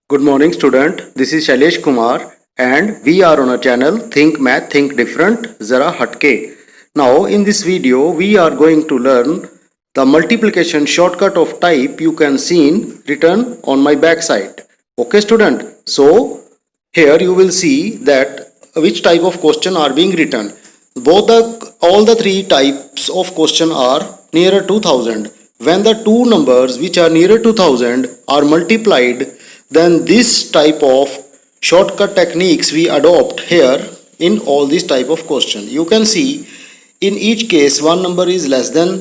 Good morning, student. This is Shailesh Kumar, and we are on a channel Think Math, Think Different, Zara Hatke. Now, in this video, we are going to learn the multiplication shortcut of type you can see written on my backside. Okay, student. So, here you will see that which type of question are being written. All the three types of question are nearer 2000. When the two numbers which are nearer to 1000 are multiplied, then this type of shortcut techniques we adopt here in all these type of question. You can see in each case one number is less than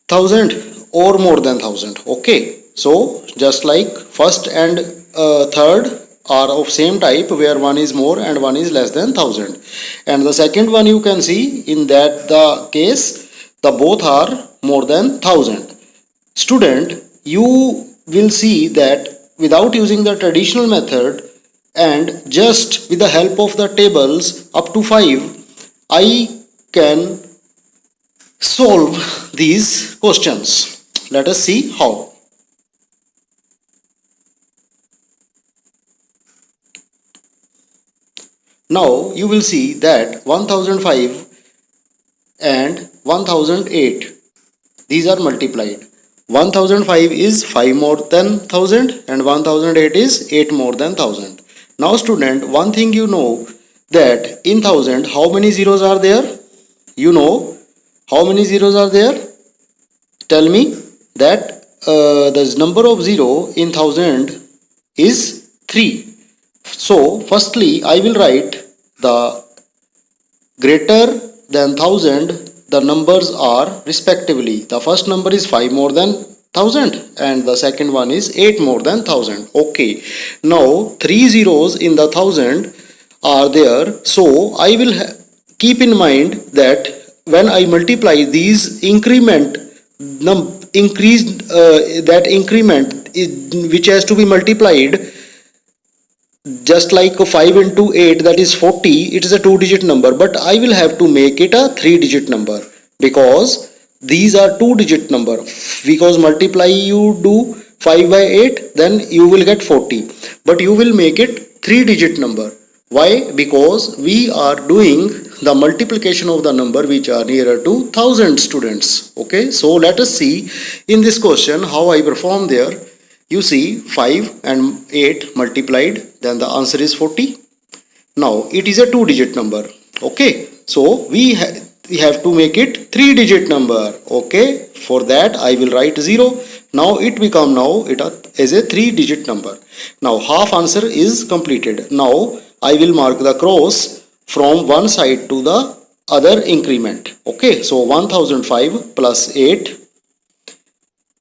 1000 or more than 1000. Okay, so just like first and third are of same type where one is more and one is less than 1000, and the second one you can see in that the case the both are more than 1000. Student, you will see that without using the traditional method and just with the help of the tables up to 5, I can solve these questions. Let us see how. Now you will see that 1005 and 1008, these are multiplied. 1005 is 5 more than 1000 and 1008 is 8 more than 1000. Now student, one thing you know that in 1000 how many zeros are there? You know how many zeros are there? Tell me that the number of 0 in 1000 is 3. So firstly I will write the greater than 1000, the numbers are respectively. The first number is 5 more than 1000 and the second one is 8 more than 1000. Okay, now 3 zeros in the 1000 are there, so I will keep in mind that when I multiply these increment which has to be multiplied, just like 5 into 8, that is 40, it is a 2-digit number, but I will have to make it a 3-digit number because these are 2-digit number. Because multiply you do 5 by 8, then you will get 40, but you will make it 3-digit number. Why? Because we are doing the multiplication of the number which are nearer to 1000, students. Okay, so let us see in this question how I perform there. You see 5 and 8 multiplied, then the answer is 40. Now it is a 2-digit number. Okay, so we have to make it 3-digit number. Okay, for that I will write 0. Now it become as a 3-digit number. Now half answer is completed. Now I will mark the cross from one side to the other increment. Okay, so 1005 plus 8.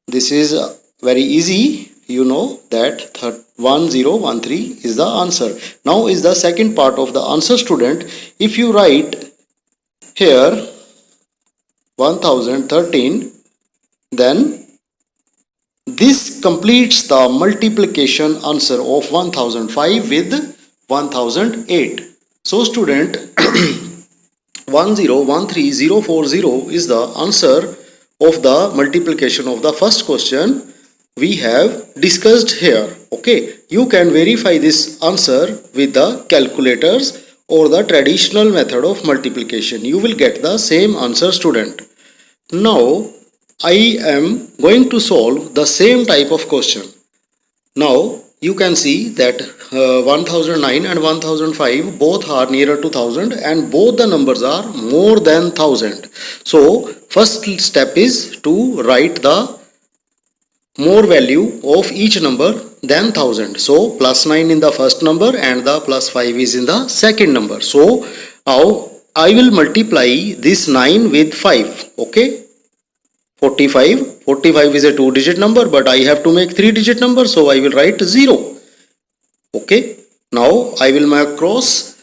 This is very easy. You know that 1013 is the answer. Now is the second part of the answer, student. If you write here 1013, then this completes the multiplication answer of 1005 with 1008. So student, 1013040 is the answer of the multiplication of the first question we have discussed here. Okay, you can verify this answer with the calculators or the traditional method of multiplication. You will get the same answer, student. Now I am going to solve the same type of question. Now you can see that 1009 and 1005 both are nearer to 1000 and both the numbers are more than 1000. So first step is to write the more value of each number than 1000. So plus 9 in the first number and the plus 5 is in the second number. So now I will multiply this 9 with 5. Okay, 45 is a 2-digit number, but I have to make 3-digit number, so I will write 0. Okay, now I will mark cross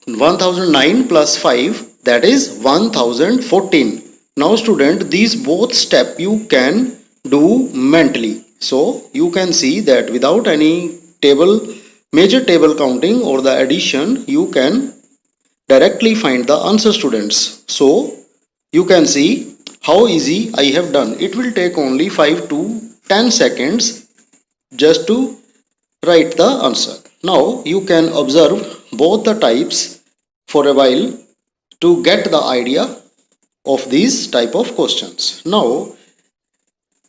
1009 plus 5, that is 1014. Now student, these both step you can do mentally. So you can see that without any major table counting or the addition, you can directly find the answer, students. So you can see how easy I have done. It will take only 5 to 10 seconds just to write the answer. Now you can observe both the types for a while to get the idea of these type of questions. Now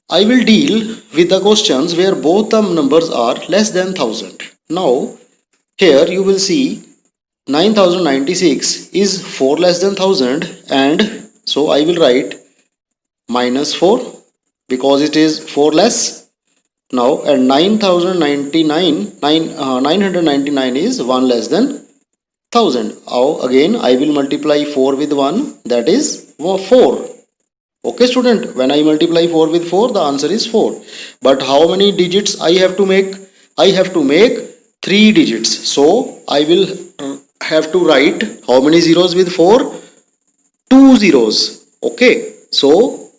I will deal with the questions where both the numbers are less than 1000. Now here you will see 9096 is 4 less than 1000, and so I will write minus 4 because it is 4 less. Now and 999 is 1 less than 1000. Now again I will multiply 4 with 1, that is 4. Okay student, when I multiply 4 with 4, the answer is 4. But how many digits I have to make? I have to make 3 digits. So I will have to write how many zeros with 4? 2 zeros. Okay. So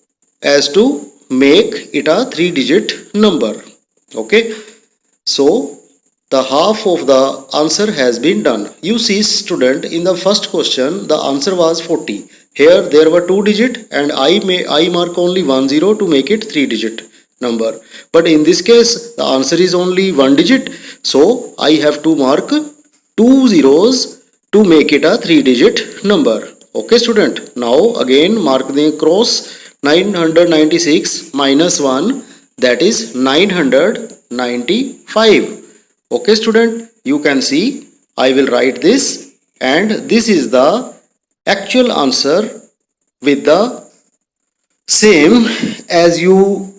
as to make it a 3 digit number. Okay. So the half of the answer has been done. You see student, in the first question the answer was 40. Here there were 2 digit and I mark only 1 zero to make it 3 digit number. But in this case the answer is only 1 digit. So I have to mark 2 zeros to make it a 3 digit number. Okay student. Now again mark the cross. 996 minus 1, that is 995. Okay student, you can see I will write this, and this is the actual answer with the same as you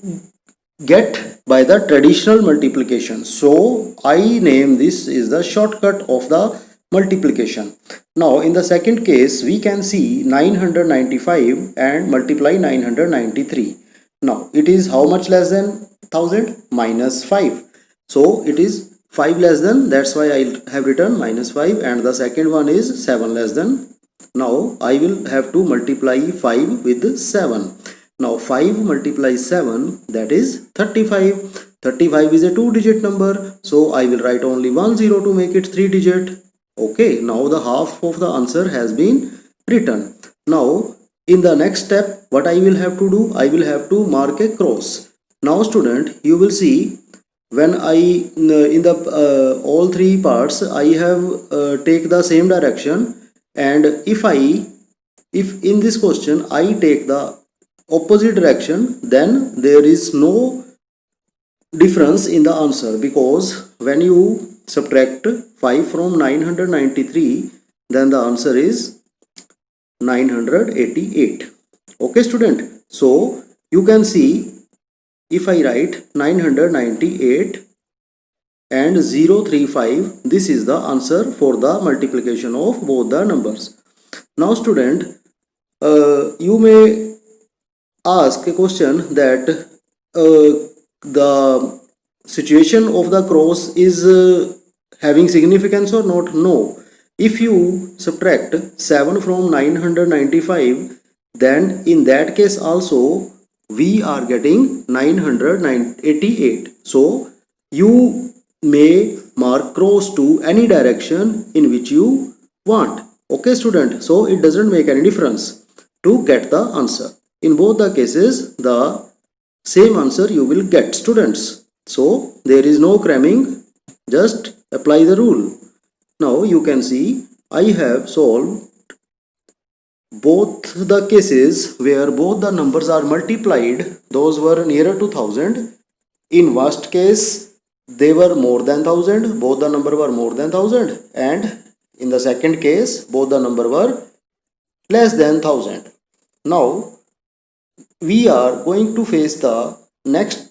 get by the traditional multiplication. So I name this is the shortcut of the multiplication. Now in the second case we can see 995 and multiply 993. Now it is how much less than 1000? Minus 5. So it is 5 less than, that's why I have written minus 5, and the second one is 7 less than. Now I will have to multiply 5 with 7. Now 5 multiply 7, that is 35. 35 is a 2 digit number, so I will write only 1 zero to make it 3 digit. Okay, now the half of the answer has been written. Now in the next step what I will have to do, I will have to mark a cross. Now student, you will see when I in the all three parts I have take the same direction, and if in this question I take the opposite direction, then there is no difference in the answer, because when you subtract 5 from 993, then the answer is 988. Okay student, so you can see if I write 998 and 035, this is the answer for the multiplication of both the numbers. Now student, you may ask a question that the situation of the cross is having significance or not. No, if you subtract 7 from 995, then in that case also we are getting 988. So you may mark cross to any direction in which you want. Okay student, so it doesn't make any difference to get the answer. In both the cases the same answer you will get students. So there is no cramming, just apply the rule. Now you can see I have solved both the cases where both the numbers are multiplied, those were nearer to 1000. In worst case they were more than 1000, both the number were more than 1000, and in the second case both the number were less than 1000. Now we are going to face the next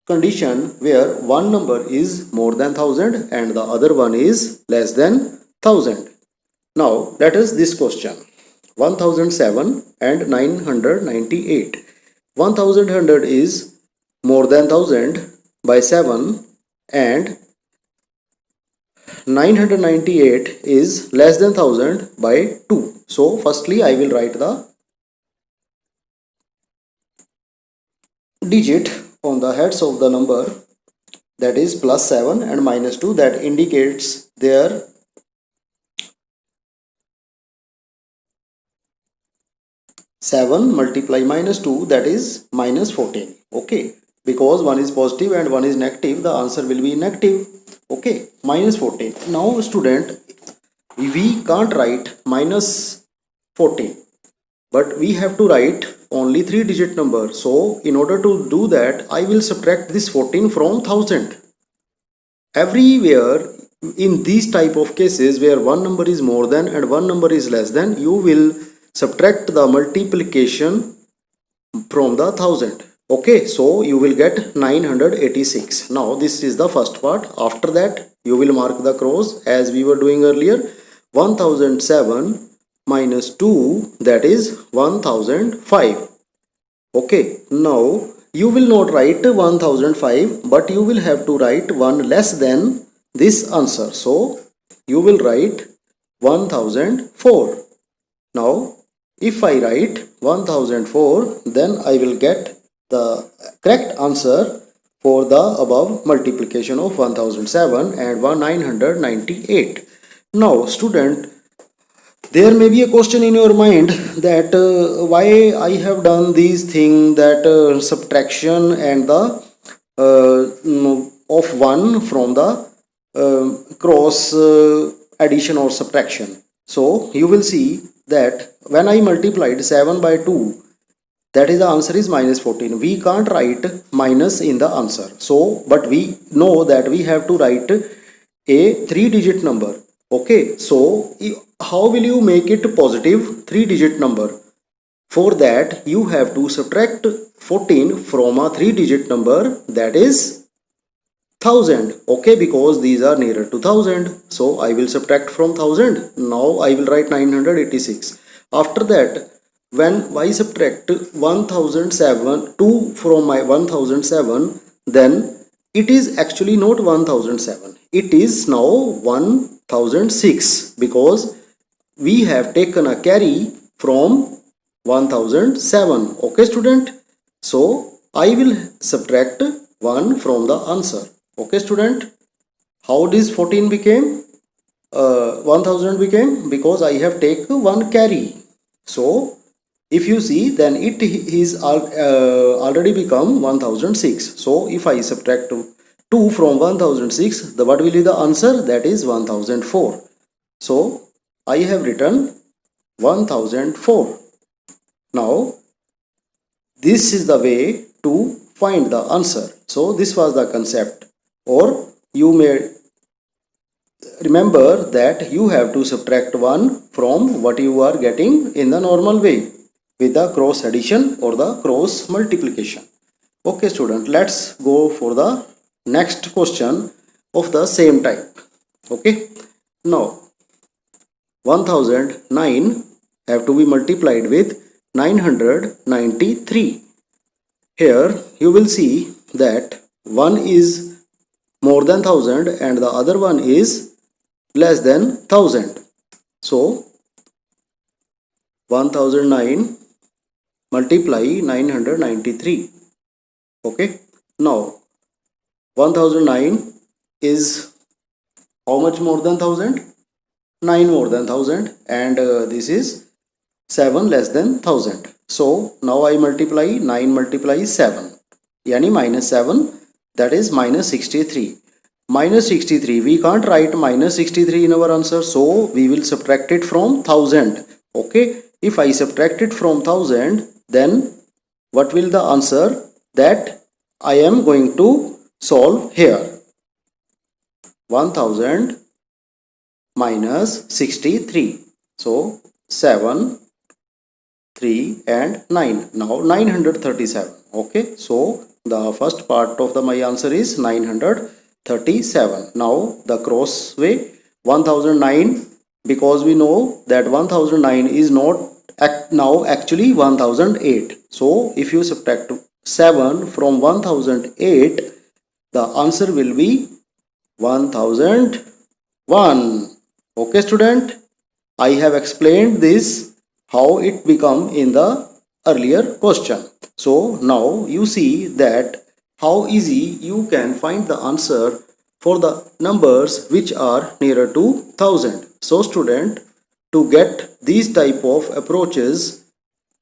condition where one number is more than 1000 and the other one is less than 1000. Now let us this question. 1007 and 998. 1100 is more than 1000 by 7 and 998 is less than 1000 by 2. So firstly I will write the digit on the heads of the number, that is plus 7 and minus 2, that indicates their seven multiply minus 2, that is minus 14. Okay. because one is positive and one is negative, the answer will be negative. Okay, minus 14. Now student, we can't write minus 14, but we have to write only 3-digit number. So in order to do that, I will subtract this 14 from 1000. Everywhere in these type of cases where one number is more than and one number is less than, you will subtract the multiplication from the 1000. Okay, so you will get 986. Now this is the first part. After that you will mark the cross as we were doing earlier. 1007 minus 2, that is 1005. Okay, now you will not write 1005, but you will have to write one less than this answer. So you will write 1004. Now if I write 1004, then I will get the correct answer for the above multiplication of 1007 and 998. Now student, there may be a question in your mind that why I have done these things, that subtraction and the of 1 from the cross addition or subtraction. So you will see that when I multiplied 7 by 2, that is the answer is minus 14. We can't write minus in the answer. So but we know that we have to write a 3-digit number. Okay, so how will you make it positive 3-digit number? For that you have to subtract 14 from a 3-digit number, that is 1000. Okay, because these are nearer to 1000, so I will subtract from 1000. Now I will write 986. After that, when I subtract 2 from my 1007, then it is actually not 1007. It is now 1006, because we have taken a carry from 1007. Okay student, so I will subtract 1 from the answer. Okay student, how this 14 became 1000 became? Because I have taken one carry. So if you see, then it is already become 1006. So if I subtract 2 from 1006, what will be the answer? That is 1004. So I have written 1004. Now this is the way to find the answer. So this was the concept, or you may remember that you have to subtract 1 from what you are getting in the normal way with the cross addition or the cross multiplication. Okay student, let's go for the next question of the same type. Okay, now 1009 have to be multiplied with 993. Here you will see that one is more than 1000 and the other one is less than 1000. So 1009 multiply 993. Okay, now 1009 is how much more than 1000? 9 more than 1000, and this is 7 less than 1000. So now I multiply 9 multiply 7, yani minus 7, that is minus 63. Minus 63, we can't write minus 63 in our answer, so we will subtract it from 1000. Okay, if I subtract it from 1000, then what will the answer that I am going to solve here? 1000 minus 63. So 7, 3 and 9. Now 937. Okay, so the first part of my answer is 937. Now the cross way, 1009, because we know that 1009 is not now actually 1008. So if you subtract 7 from 1008, the answer will be 1001. Okay student, I have explained this how it become in the earlier question. So now you see that how easy you can find the answer for the numbers which are nearer to 1000. So student, to get these type of approaches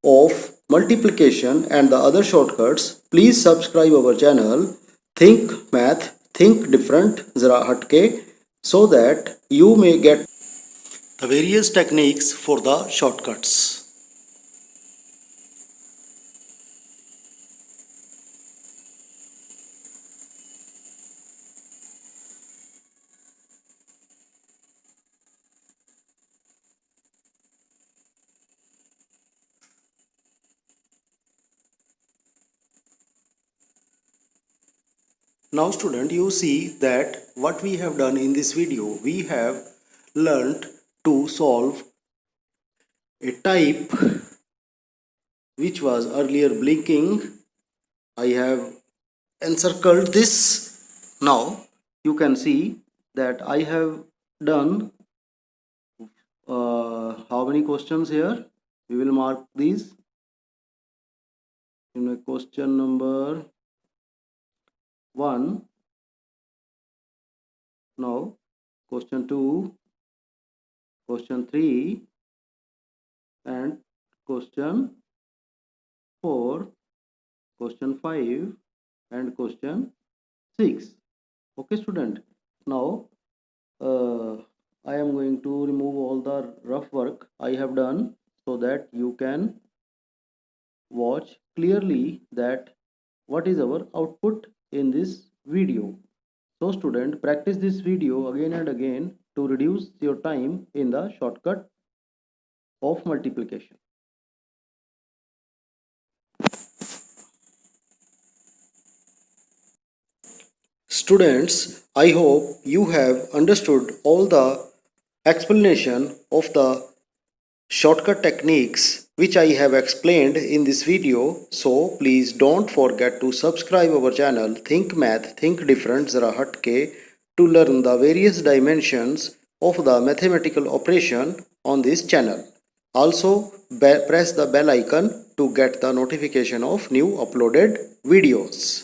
of multiplication and the other shortcuts, please subscribe our channel Think Math, Think Different, Zara Hatke, so that you may get the various techniques for the shortcuts. Now student, you see that what we have done in this video, we have learnt to solve a type which was earlier blinking. I have encircled this. Now you can see that I have done how many questions here. We will mark these in question number 1. Now question 2, question 3 and question 4, question 5 and question 6. Okay student, now I am going to remove all the rough work I have done so that you can watch clearly that what is our output in this video. So student, practice this video again and again to reduce your time in the shortcut of multiplication. Students, I hope you have understood all the explanation of the shortcut techniques which I have explained in this video. So please don't forget to subscribe our channel Think Math, Think Different, Zara Hatke to learn the various dimensions of the mathematical operation on this channel. Also press the bell icon to get the notification of new uploaded videos.